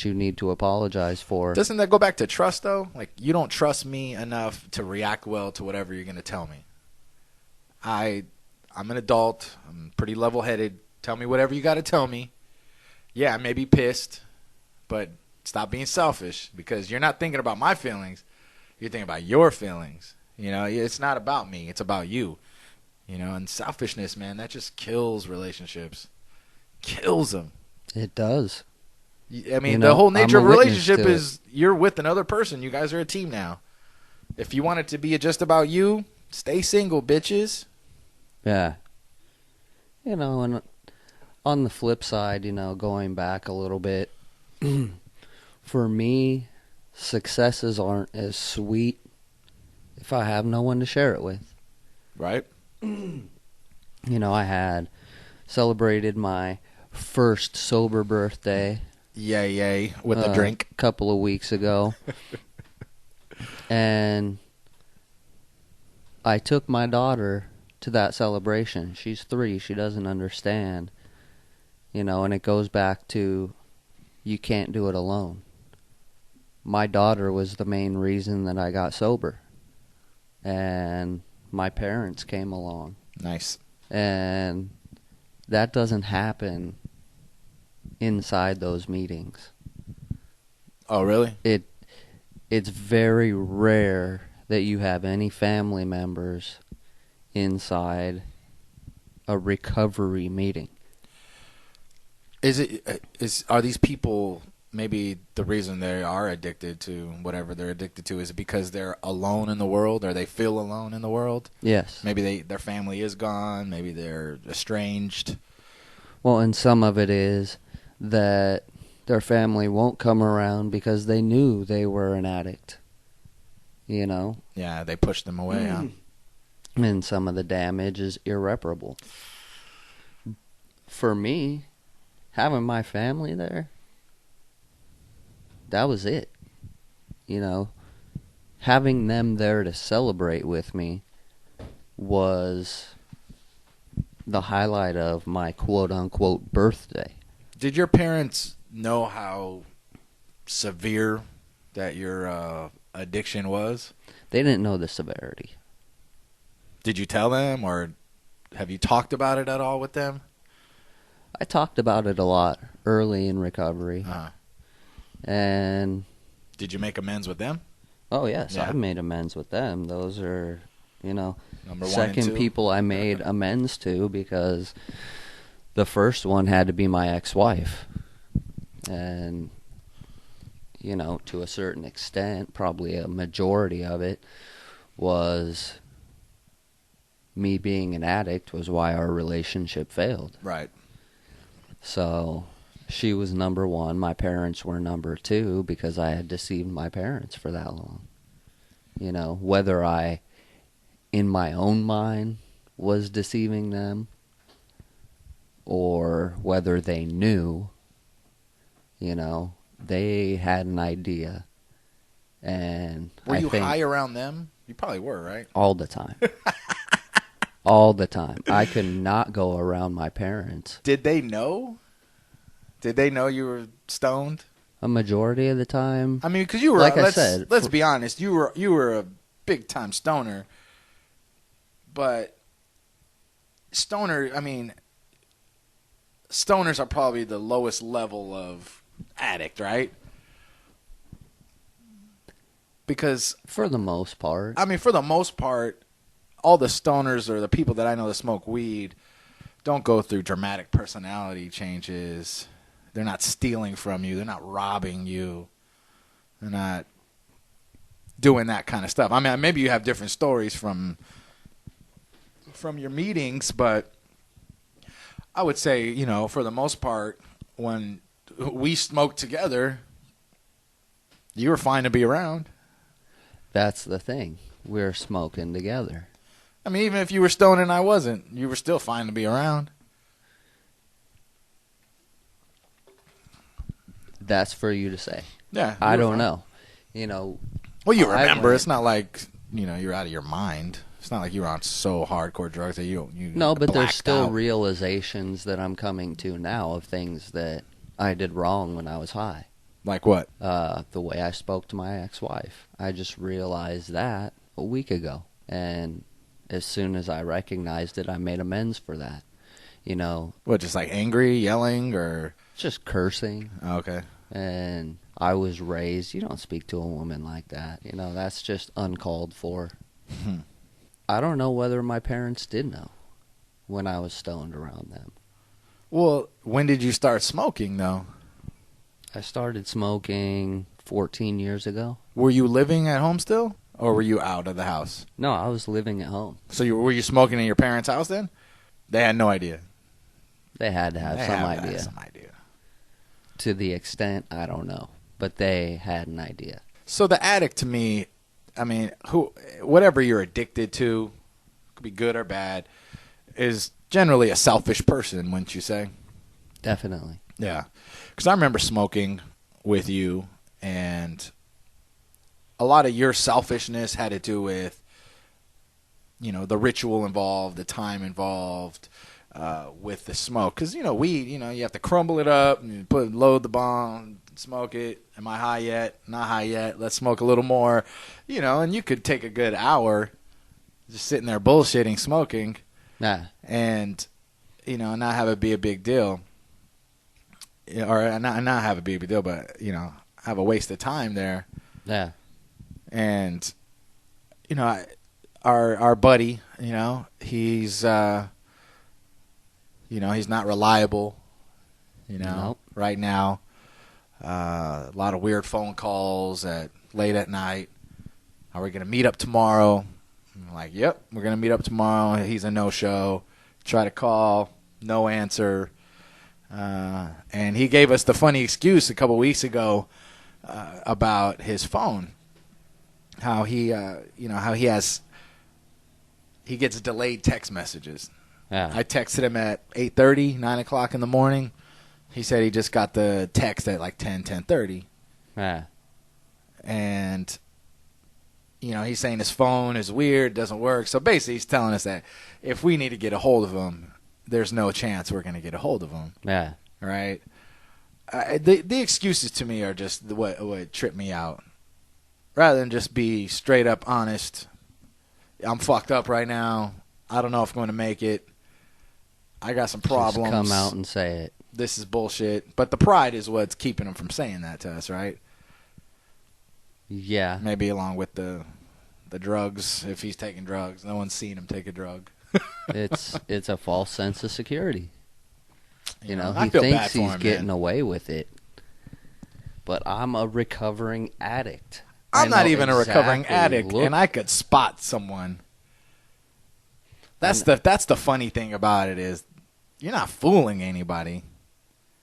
you need to apologize for. Doesn't that go back to trust, though? Like, you don't trust me enough to react well to whatever you're going to tell me. I'm an adult. I'm pretty level-headed. Tell me whatever you got to tell me. Yeah, I may be pissed, but stop being selfish, because you're not thinking about my feelings. You're thinking about your feelings. You know, it's not about me. It's about you. You know, and selfishness, man, that just kills relationships. Kills them. It does. I mean, the whole nature of a relationship is you're with another person. You guys are a team now. If you want it to be just about you, stay single, bitches. Yeah. You know, and on the flip side, you know, going back a little bit, for me, successes aren't as sweet if I have no one to share it with. Right. You know, I had celebrated my first sober birthday. Yay, with a drink. A couple of weeks ago. And I took my daughter to that celebration. She's 3. She doesn't understand. You know, and it goes back to you can't do it alone. My daughter was the main reason that I got sober. And my parents came along. Nice. And that doesn't happen inside those meetings. Oh, really? It's very rare that you have any family members inside a recovery meeting. Are these people, maybe the reason they are addicted to whatever they're addicted to is because they're alone in the world, or they feel alone in the world? Yes. Maybe their family is gone, maybe they're estranged. Well, and some of it is that their family won't come around because they knew they were an addict. You know? Yeah, they pushed them away, huh? And some of the damage is irreparable. For me, having my family there, that was it. You know, having them there to celebrate with me was the highlight of my quote-unquote birthday. Did your parents know how severe that your addiction was? They didn't know the severity. Did you tell them, or have you talked about it at all with them? I talked about it a lot early in recovery. Uh-huh. And did you make amends with them? Oh, yes. Yeah. I've made amends with them. Those are, you know, Number 1 and 2? second people I made amends to, because the first one had to be my ex-wife. And, you know, to a certain extent, probably a majority of it was me being an addict was why our relationship failed. Right. So she was number 1. My parents were number 2 because I had deceived my parents for that long. You know, whether I, in my own mind, was deceiving them or whether they knew, you know, they had an idea. And were I you think high around them? You probably were, right? all the time. All the time. I could not go around my parents. Did they know? Did they know you were stoned? A majority of the time. I mean, because you were, like I said, let's be honest, you were a big time stoner. But stoners are probably the lowest level of addict, right? Because for the most part. I mean, for the most part, all the stoners or the people that I know that smoke weed don't go through dramatic personality changes. They're not stealing from you. They're not robbing you. They're not doing that kind of stuff. I mean, maybe you have different stories from your meetings, but I would say, you know, for the most part, when we smoked together, you were fine to be around. That's the thing. We're smoking together. I mean, even if you were stoned and I wasn't, you were still fine to be around. That's for you to say. Yeah. I don't know. You know. Well, you remember. It's not like, you know, you're out of your mind. It's not like you were on so hardcore drugs that you No, but there's still out. Realizations that I'm coming to now of things that I did wrong when I was high. Like what? The way I spoke to my ex-wife. I just realized that a week ago. And as soon as I recognized it, I made amends for that. You know. What, just like angry, yelling, or? Just cursing. Okay. And I was raised, you don't speak to a woman like that. You know, that's just uncalled for. I don't know whether my parents did know when I was stoned around them. Well, when did you start smoking, though? I started smoking 14 years ago. Were you living at home still, or were you out of the house? No, I was living at home. So were you smoking in your parents' house then? They had no idea. They had to have some idea. Some idea. To the extent, I don't know. But they had an idea. So the addict, to me, I mean, whatever you're addicted to, could be good or bad, is generally a selfish person, wouldn't you say? Definitely. Yeah. Because I remember smoking with you, and a lot of your selfishness had to do with, you know, the ritual involved, the time involved with the smoke. Because, you know, weed, you know, you have to crumble it up and load the bong, smoke it. Am I high yet? Not high yet. Let's smoke a little more. You know, and you could take a good hour just sitting there bullshitting, smoking. Yeah. And, you know, not have it be a big deal. Or not have it be a big deal, but, you know, have a waste of time there. Yeah. And, you know, our buddy, you know, he's not reliable, you know, Nope. right now. A lot of weird phone calls late at night. Are we going to meet up tomorrow? I'm like, yep, we're going to meet up tomorrow. He's a no-show. Try to call, no answer. And he gave us the funny excuse a couple weeks ago about his phone. How he gets delayed text messages. Yeah. I texted him at 8:30, 9 o'clock in the morning. He said he just got the text at like 10:30. Yeah. And, you know, he's saying his phone is weird, doesn't work. So basically he's telling us that if we need to get a hold of him, there's no chance we're going to get a hold of him. Yeah. Right? The excuses to me are just what trip me out. Rather than just be straight up honest. I'm fucked up right now. I don't know if I'm going to make it. I got some problems. Just come out and say it. This is bullshit. But the pride is what's keeping him from saying that to us, right? Yeah. Maybe along with the drugs, if he's taking drugs. No one's seen him take a drug. It's a false sense of security. You know, I he feel thinks bad for he's him, getting man. away with it. But I'm a recovering addict. I'm I not know even a recovering exactly. addict, and I could spot someone. That's the funny thing about it is you're not fooling anybody.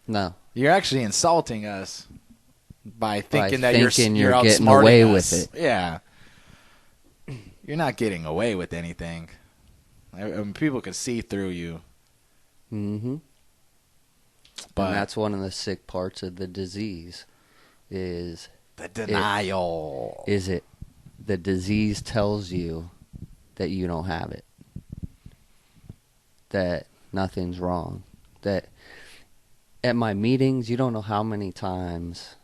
No. You're actually insulting us by thinking that you're getting outsmarting away us. with it. Yeah. You're not getting away with anything. I mean, people could see through you. Mm-hmm. But And that's one of the sick parts of the disease is the denial. Is it the disease tells you that you don't have it, that nothing's wrong, that at my meetings, you don't know how many times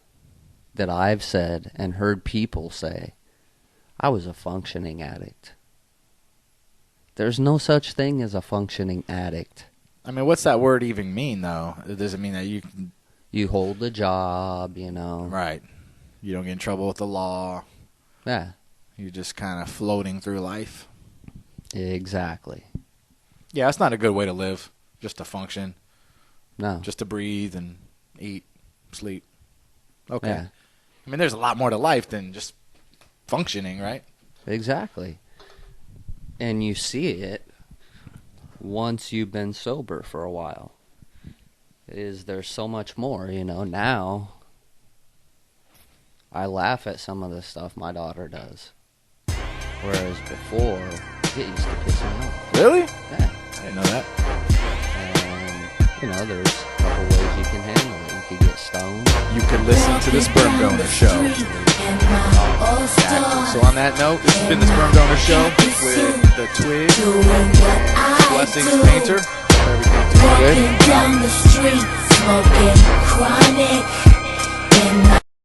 that I've said and heard people say, I was a functioning addict. There's no such thing as a functioning addict. I mean, what's that word even mean, though? Does it mean that you hold a job, you know? Right. You don't get in trouble with the law. Yeah. You're just kind of floating through life. Exactly. Yeah, that's not a good way to live, just to function. No. Just to breathe and eat, sleep. Okay. Yeah. I mean, there's a lot more to life than just functioning, right? Exactly. And you see it once you've been sober for a while. There's so much more, you know. Now, I laugh at some of the stuff my daughter does. Whereas before, it used to piss me off. Really? Yeah. I didn't know that. And, you know, there's a couple ways you can handle it. You could get stoned. You can listen to the Sperm Donor Show. Exactly. So on that note, this has been the Sperm Donor Show with the Twig, Blessings Painter. Hope everything's good. Down the street, smoking chronic in my